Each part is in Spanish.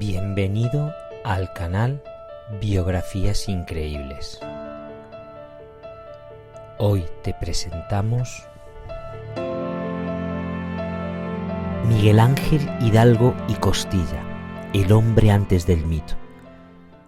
Bienvenido al canal Biografías Increíbles. Hoy te presentamos Miguel Ángel Hidalgo y Costilla, el hombre antes del mito.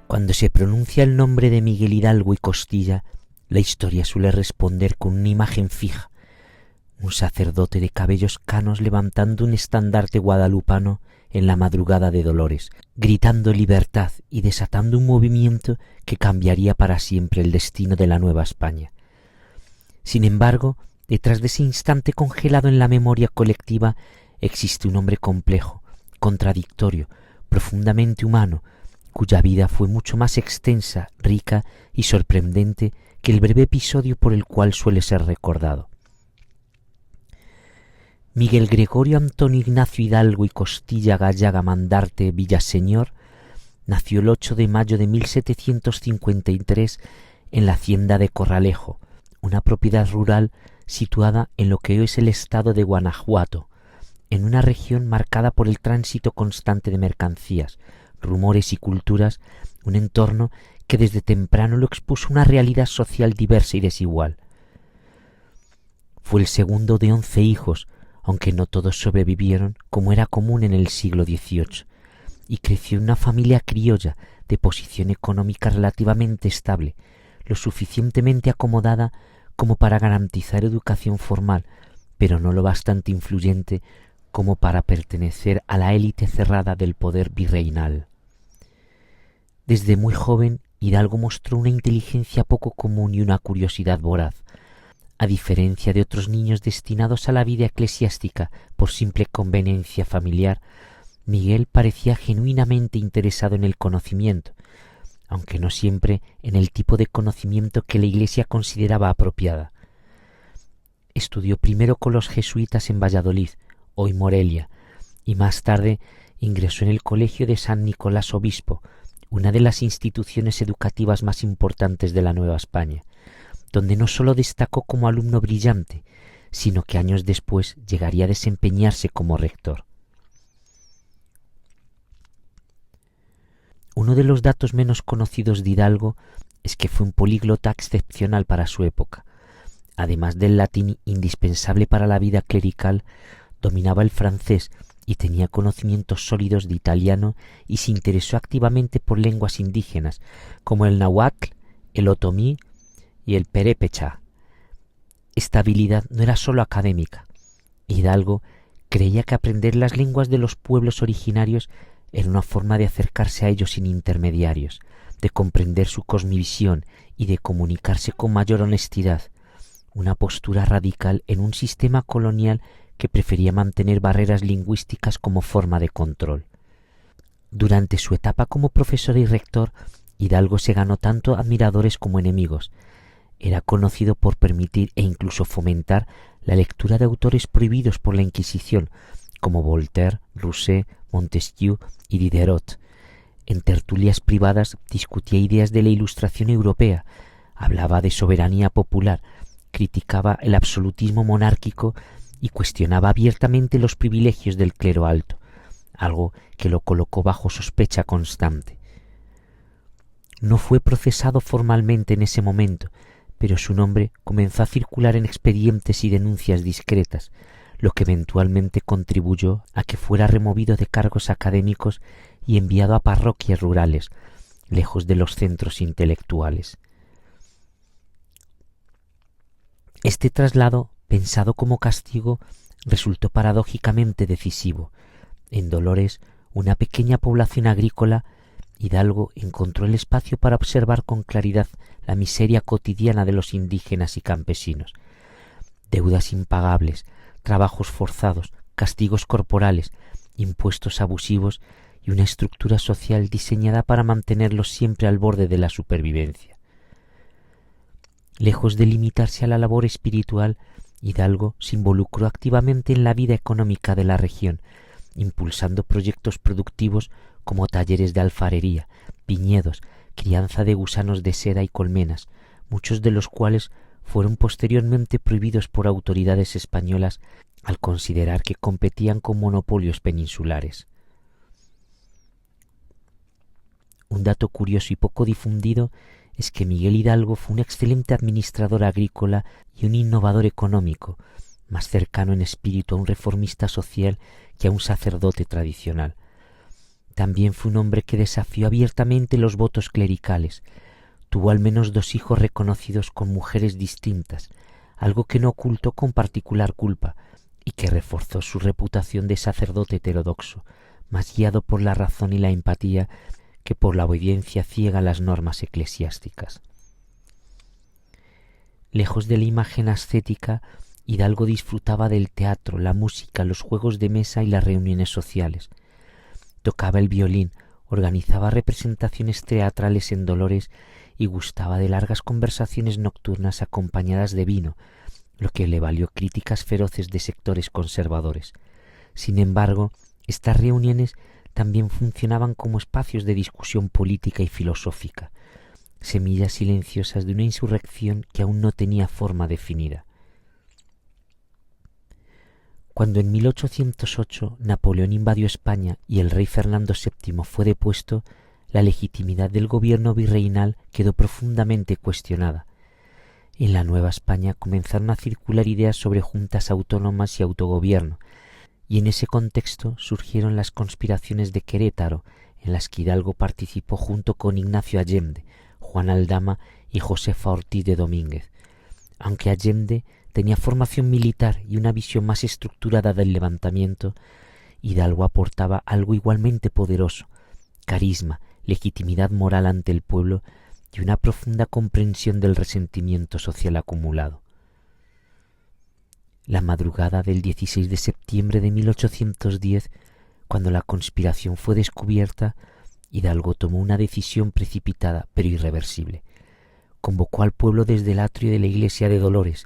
Cuando se pronuncia el nombre de Miguel Hidalgo y Costilla, la historia suele responder con una imagen fija: un sacerdote de cabellos canos levantando un estandarte guadalupano en la madrugada de Dolores, gritando libertad y desatando un movimiento que cambiaría para siempre el destino de la Nueva España. Sin embargo, detrás de ese instante congelado en la memoria colectiva existe un hombre complejo, contradictorio, profundamente humano, cuya vida fue mucho más extensa, rica y sorprendente que el breve episodio por el cual suele ser recordado. Miguel Gregorio Antonio Ignacio Hidalgo y Costilla Gallaga Mandarte Villaseñor nació el 8 de mayo de 1753 en la hacienda de Corralejo, una propiedad rural situada en lo que hoy es el estado de Guanajuato, en una región marcada por el tránsito constante de mercancías, rumores y culturas, un entorno que desde temprano lo expuso a una realidad social diversa y desigual. Fue el segundo de 11 hijos, aunque no todos sobrevivieron como era común en el siglo XVIII, y creció en una familia criolla de posición económica relativamente estable, lo suficientemente acomodada como para garantizar educación formal, pero no lo bastante influyente como para pertenecer a la élite cerrada del poder virreinal. Desde muy joven, Hidalgo mostró una inteligencia poco común y una curiosidad voraz. A diferencia de otros niños destinados a la vida eclesiástica por simple conveniencia familiar, Miguel parecía genuinamente interesado en el conocimiento, aunque no siempre en el tipo de conocimiento que la Iglesia consideraba apropiada. Estudió primero con los jesuitas en Valladolid, hoy Morelia, y más tarde ingresó en el Colegio de San Nicolás Obispo, una de las instituciones educativas más importantes de la Nueva España, donde no sólo destacó como alumno brillante, sino que años después llegaría a desempeñarse como rector. Uno de los datos menos conocidos de Hidalgo es que fue un políglota excepcional para su época. Además del latín indispensable para la vida clerical, dominaba el francés y tenía conocimientos sólidos de italiano, y se interesó activamente por lenguas indígenas como el náhuatl, el otomí y el perépecha. Esta habilidad no era sólo académica. Hidalgo creía que aprender las lenguas de los pueblos originarios era una forma de acercarse a ellos sin intermediarios, de comprender su cosmovisión y de comunicarse con mayor honestidad, una postura radical en un sistema colonial que prefería mantener barreras lingüísticas como forma de control. Durante su etapa como profesor y rector, Hidalgo se ganó tanto admiradores como enemigos. Era conocido por permitir e incluso fomentar la lectura de autores prohibidos por la Inquisición, como Voltaire, Rousseau, Montesquieu y Diderot. En tertulias privadas discutía ideas de la Ilustración europea, hablaba de soberanía popular, criticaba el absolutismo monárquico y cuestionaba abiertamente los privilegios del clero alto, algo que lo colocó bajo sospecha constante. No fue procesado formalmente en ese momento, pero su nombre comenzó a circular en expedientes y denuncias discretas, lo que eventualmente contribuyó a que fuera removido de cargos académicos y enviado a parroquias rurales, lejos de los centros intelectuales. Este traslado, pensado como castigo, resultó paradójicamente decisivo. En Dolores, una pequeña población agrícola, Hidalgo encontró el espacio para observar con claridad la miseria cotidiana de los indígenas y campesinos. Deudas impagables, trabajos forzados, castigos corporales, impuestos abusivos y una estructura social diseñada para mantenerlos siempre al borde de la supervivencia. Lejos de limitarse a la labor espiritual, Hidalgo se involucró activamente en la vida económica de la región, impulsando proyectos productivos como talleres de alfarería, viñedos, crianza de gusanos de seda y colmenas, muchos de los cuales fueron posteriormente prohibidos por autoridades españolas al considerar que competían con monopolios peninsulares. Un dato curioso y poco difundido es que Miguel Hidalgo fue un excelente administrador agrícola y un innovador económico, más cercano en espíritu a un reformista social que a un sacerdote tradicional. También fue un hombre que desafió abiertamente los votos clericales. Tuvo al menos 2 hijos reconocidos con mujeres distintas, algo que no ocultó con particular culpa y que reforzó su reputación de sacerdote heterodoxo, más guiado por la razón y la empatía que por la obediencia ciega a las normas eclesiásticas. Lejos de la imagen ascética, Hidalgo disfrutaba del teatro, la música, los juegos de mesa y las reuniones sociales. Tocaba el violín, organizaba representaciones teatrales en Dolores y gustaba de largas conversaciones nocturnas acompañadas de vino, lo que le valió críticas feroces de sectores conservadores. Sin embargo, estas reuniones también funcionaban como espacios de discusión política y filosófica, semillas silenciosas de una insurrección que aún no tenía forma definida. Cuando en 1808 Napoleón invadió España y el rey Fernando VII fue depuesto, la legitimidad del gobierno virreinal quedó profundamente cuestionada. En la Nueva España comenzaron a circular ideas sobre juntas autónomas y autogobierno, y en ese contexto surgieron las conspiraciones de Querétaro, en las que Hidalgo participó junto con Ignacio Allende, Juan Aldama y Josefa Ortiz de Domínguez. Aunque Allende tenía formación militar y una visión más estructurada del levantamiento, Hidalgo aportaba algo igualmente poderoso: carisma, legitimidad moral ante el pueblo y una profunda comprensión del resentimiento social acumulado. La madrugada del 16 de septiembre de 1810, cuando la conspiración fue descubierta, Hidalgo tomó una decisión precipitada pero irreversible. Convocó al pueblo desde el atrio de la iglesia de Dolores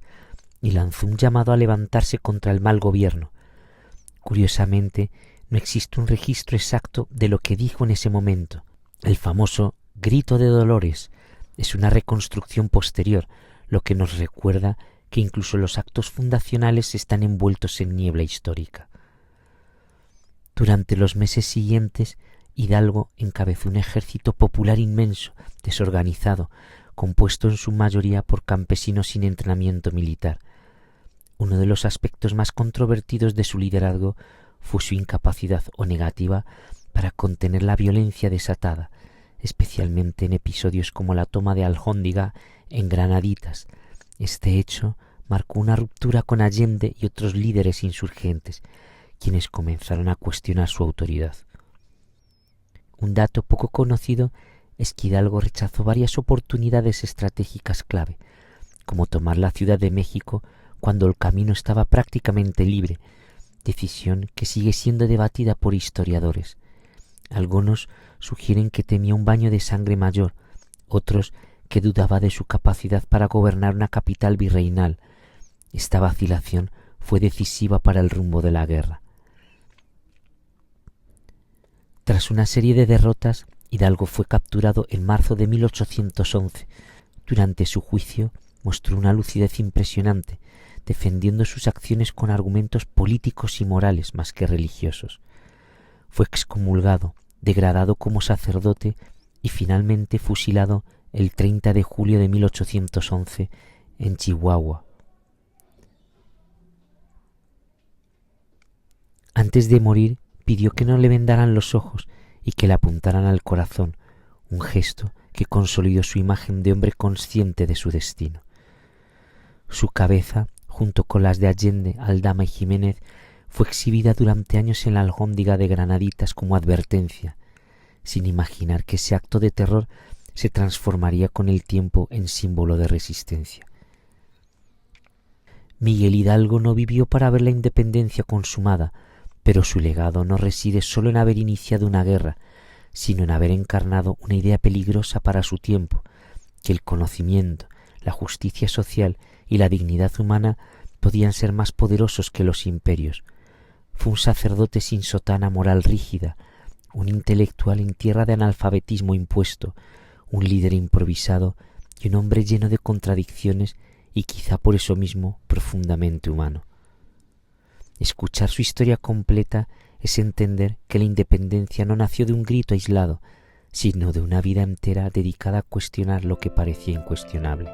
y lanzó un llamado a levantarse contra el mal gobierno. Curiosamente, no existe un registro exacto de lo que dijo en ese momento. El famoso Grito de Dolores es una reconstrucción posterior, lo que nos recuerda que incluso los actos fundacionales están envueltos en niebla histórica. Durante los meses siguientes, Hidalgo encabezó un ejército popular inmenso, desorganizado, compuesto en su mayoría por campesinos sin entrenamiento militar. Uno de los aspectos más controvertidos de su liderazgo fue su incapacidad o negativa para contener la violencia desatada, especialmente en episodios como la toma de Aljóndiga en Granaditas. Este hecho marcó una ruptura con Allende y otros líderes insurgentes, quienes comenzaron a cuestionar su autoridad. Un dato poco conocido es que Hidalgo rechazó varias oportunidades estratégicas clave, como tomar la Ciudad de México cuando el camino estaba prácticamente libre, decisión que sigue siendo debatida por historiadores. Algunos sugieren que temía un baño de sangre mayor, otros que dudaba de su capacidad para gobernar una capital virreinal. Esta vacilación fue decisiva para el rumbo de la guerra. Tras una serie de derrotas, Hidalgo fue capturado en marzo de 1811. Durante su juicio mostró una lucidez impresionante, defendiendo sus acciones con argumentos políticos y morales más que religiosos. Fue excomulgado, degradado como sacerdote y finalmente fusilado el 30 de julio de 1811 en Chihuahua. Antes de morir, pidió que no le vendaran los ojos y que le apuntaran al corazón, un gesto que consolidó su imagen de hombre consciente de su destino. Su cabeza, junto con las de Allende, Aldama y Jiménez, fue exhibida durante años en la Alhóndiga de Granaditas como advertencia, sin imaginar que ese acto de terror se transformaría con el tiempo en símbolo de resistencia. Miguel Hidalgo no vivió para ver la independencia consumada, pero su legado no reside solo en haber iniciado una guerra, sino en haber encarnado una idea peligrosa para su tiempo, que el conocimiento, la justicia social y la dignidad humana podían ser más poderosos que los imperios. Fue un sacerdote sin sotana moral rígida, un intelectual en tierra de analfabetismo impuesto, un líder improvisado y un hombre lleno de contradicciones y quizá por eso mismo profundamente humano. Escuchar su historia completa es entender que la independencia no nació de un grito aislado, sino de una vida entera dedicada a cuestionar lo que parecía incuestionable.